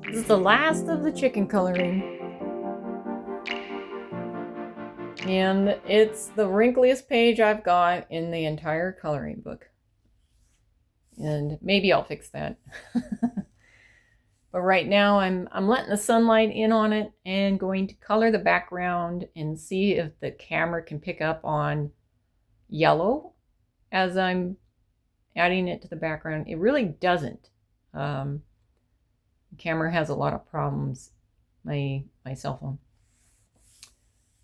This is the last of the chicken coloring. And it's the wrinkliest page I've got in the entire coloring book. And maybe I'll fix that. But right now I'm letting the sunlight in on it and going to color the background and see if the camera can pick up on yellow as I'm adding it to the background. It really doesn't. The camera has a lot of problems, my cell phone.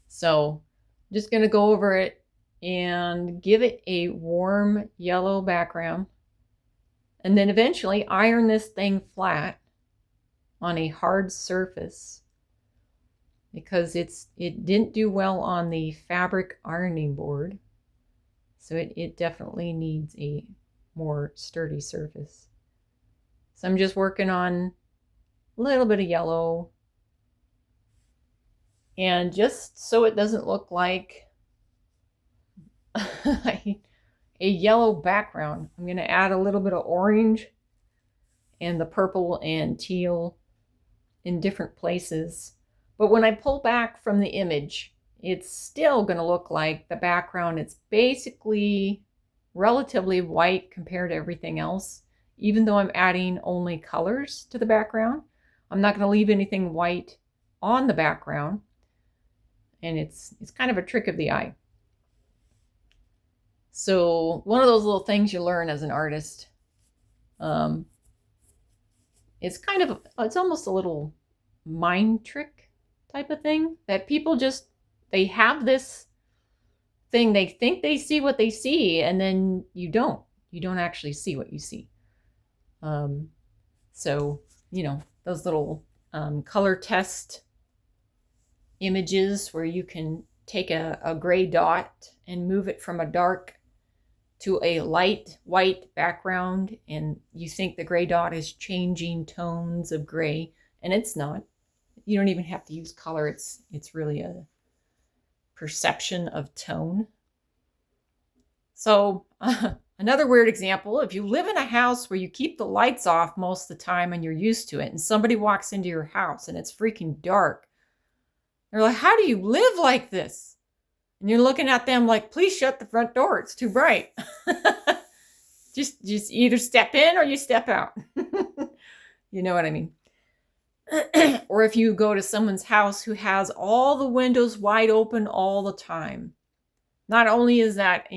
So I'm just going to go over it and give it a warm yellow background. And then eventually iron this thing flat on a hard surface because it didn't do well on the fabric ironing board. So it definitely needs a more sturdy surface. So I'm just working on a little bit of yellow. And just so it doesn't look like a yellow background, I'm going to add a little bit of orange and the purple and teal in different places. But when I pull back from the image, it's still going to look like the background. It's basically relatively white compared to everything else, even though I'm adding only colors to the background. I'm not going to leave anything white on the background. And it's kind of a trick of the eye. So one of those little things you learn as an artist. It's kind of, it's almost a little mind trick type of thing that people just, they have this thing, they think they see what they see, and then you don't actually see what you see. So, you know, those little color test images where you can take a gray dot and move it from a dark to a light white background, and you think the gray dot is changing tones of gray, and it's not. You don't even have to use color. It's really a perception of tone. So another weird example, if you live in a house where you keep the lights off most of the time and you're used to it, and somebody walks into your house and it's freaking dark, they're like, how do you live like this? And you're looking at them like, please shut the front door. It's too bright. just either step in or you step out. You know what I mean? Or if you go to someone's house who has all the windows wide open all the time, not only is that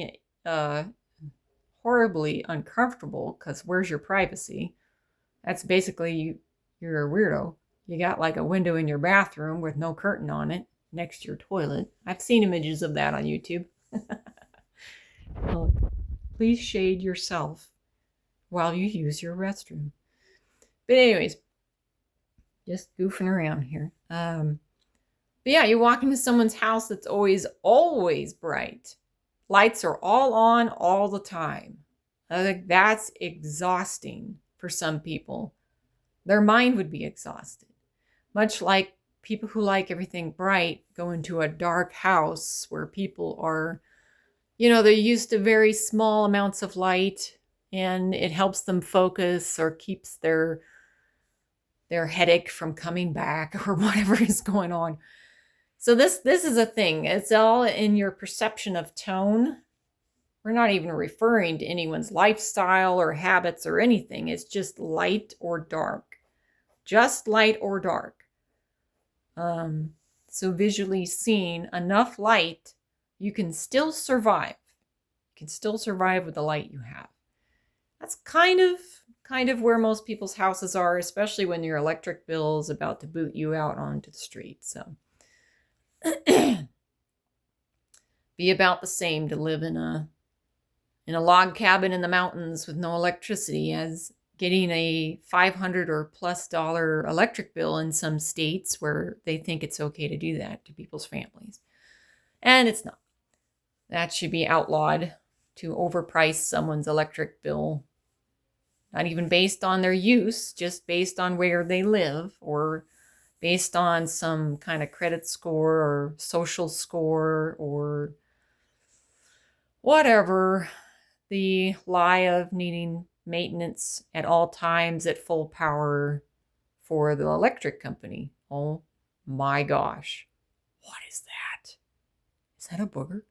horribly uncomfortable, because where's your privacy? That's basically you're a weirdo. You got like a window in your bathroom with no curtain on it next to your toilet. I've seen images of that on YouTube. Well, please shade yourself while you use your restroom. But anyways, just goofing around here. But yeah, you walk into someone's house that's always bright. Lights are all on all the time. I think that's exhausting for some people. Their mind would be exhausted. Much like people who like everything bright go into a dark house where people are, you know, they're used to very small amounts of light, and it helps them focus or keeps their headache from coming back or whatever is going on. So this is a thing. It's all in your perception of tone. We're not even referring to anyone's lifestyle or habits or anything. It's just light or dark. Just light or dark. So visually seeing enough light, you can still survive. You can still survive with the light you have. That's kind of where most people's houses are, especially when your electric bill is about to boot you out onto the street. So be about the same to live in a log cabin in the mountains with no electricity as getting a $500 or plus electric bill in some states where they think it's okay to do that to people's families. And it's not. That should be outlawed, to overprice someone's electric bill, not even based on their use, just based on where they live or based on some kind of credit score or social score or whatever, the lie of needing maintenance at all times at full power for the electric company. Oh my gosh. What is that? Is that a booger?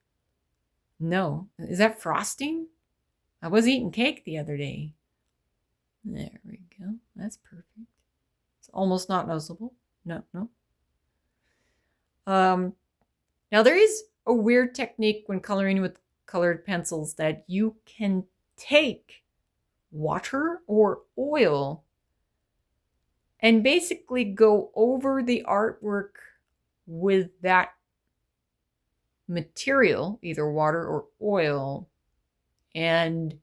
No. Is that frosting? I was eating cake the other day. There we go. That's perfect. It's almost not noticeable. No. Now there is a weird technique when coloring with colored pencils that you can take water or oil and basically go over the artwork with that material, either water or oil, and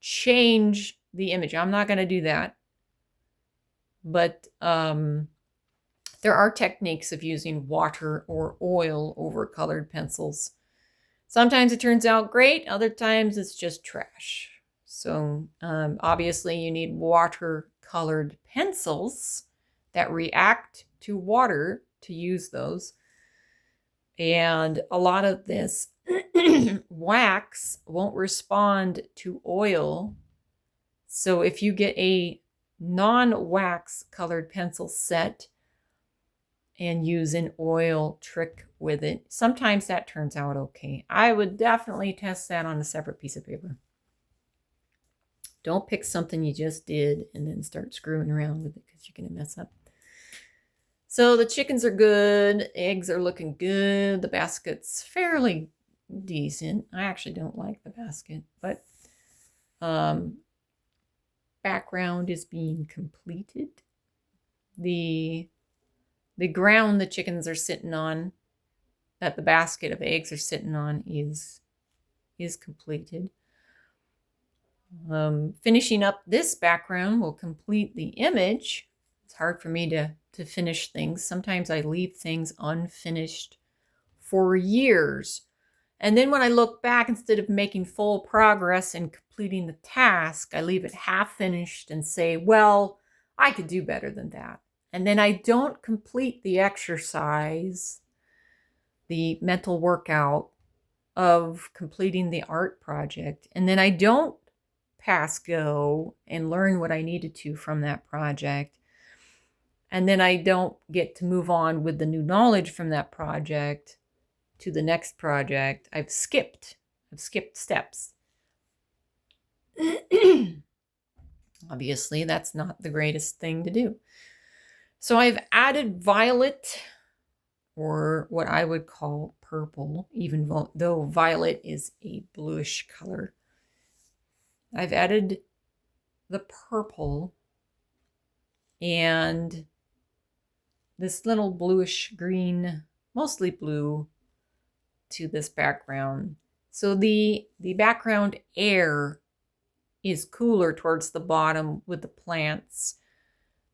change the image. I'm not going to do that, but there are techniques of using water or oil over colored pencils. Sometimes it turns out great, other times it's just trash. So obviously you need water-colored pencils that react to water to use those. And a lot of this wax won't respond to oil. So if you get a non-wax colored pencil set and use an oil trick with it, sometimes that turns out okay. I would definitely test that on a separate piece of paper. Don't pick something you just did and then start screwing around with it because you're going to mess up. So the chickens are good. Eggs are looking good. The basket's fairly decent. I actually don't like the basket, but background is being completed. The ground the chickens are sitting on, that the basket of eggs are sitting on, is completed. Finishing up this background will complete the image. It's hard for me to finish things. Sometimes I leave things unfinished for years. And then when I look back, instead of making full progress and completing the task, I leave it half finished and say, well, I could do better than that. And then I don't complete the exercise, the mental workout of completing the art project. And then I don't pass go and learn what I needed to from that project. And then I don't get to move on with the new knowledge from that project to the next project. I've skipped steps. Obviously, that's not the greatest thing to do. So I've added violet, or what I would call purple, even though violet is a bluish color. I've added the purple and this little bluish green, mostly blue, to this background. So the background air is cooler towards the bottom with the plants,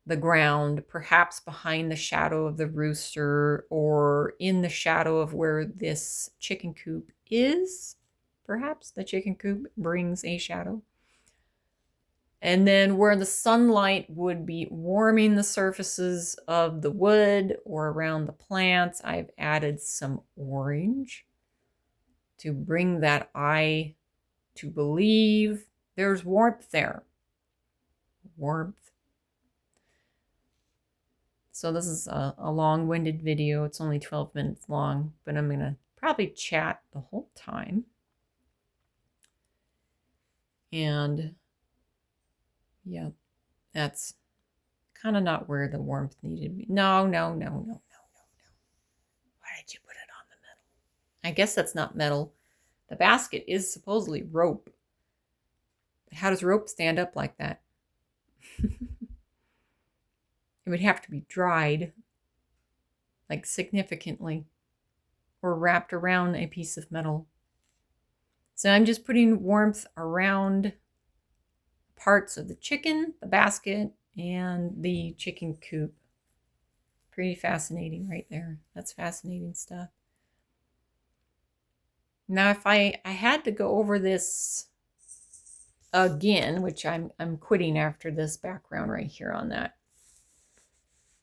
the ground, perhaps behind the shadow of the rooster or in the shadow of where this chicken coop is. Perhaps the chicken coop brings a shadow. And then where the sunlight would be warming the surfaces of the wood or around the plants, I've added some orange to bring that eye to believe there's warmth there. Warmth. So this is a long-winded video. It's only 12 minutes long, but I'm going to probably chat the whole time. And yeah, that's kind of not where the warmth needed to be. No. Why did you put it on the metal? I guess that's not metal. The basket is supposedly rope. But how does rope stand up like that? It would have to be dried, like significantly, or wrapped around a piece of metal. So I'm just putting warmth around parts of the chicken, the basket, and the chicken coop. Pretty fascinating right there. That's fascinating stuff. Now, if I had to go over this again, which I'm quitting after this background right here on that.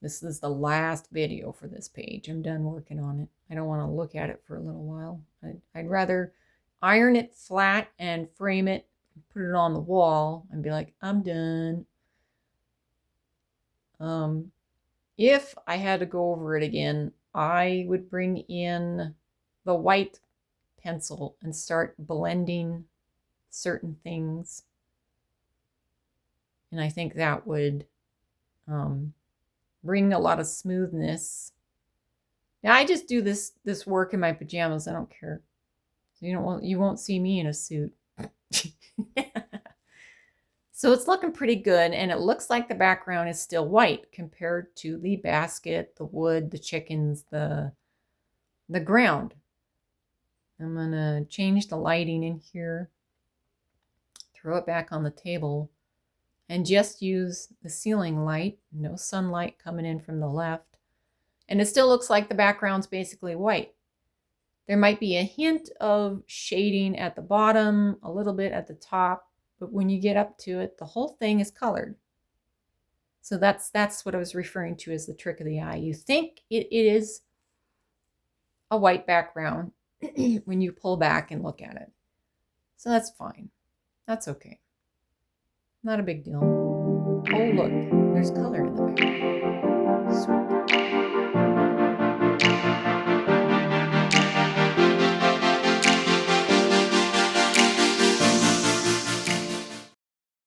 This is the last video for this page. I'm done working on it. I don't want to look at it for a little while. I'd rather iron it flat and frame it, put it on the wall, and be like, I'm done. If I had to go over it again, I would bring in the white pencil and start blending certain things. And I think that would bring a lot of smoothness. Now I just do this work in my pajamas. I don't care. You won't see me in a suit. So it's looking pretty good, and it looks like the background is still white compared to the basket, the wood, the chickens, the ground. I'm gonna change the lighting in here, throw it back on the table, and just use the ceiling light, no sunlight coming in from the left. And it still looks like the background's basically white. There might be a hint of shading at the bottom, a little bit at the top, but when you get up to it, the whole thing is colored. So that's what I was referring to as the trick of the eye. You think it is a white background when you pull back and look at it. So that's fine. That's okay. Not a big deal. Oh, look, there's color in the back.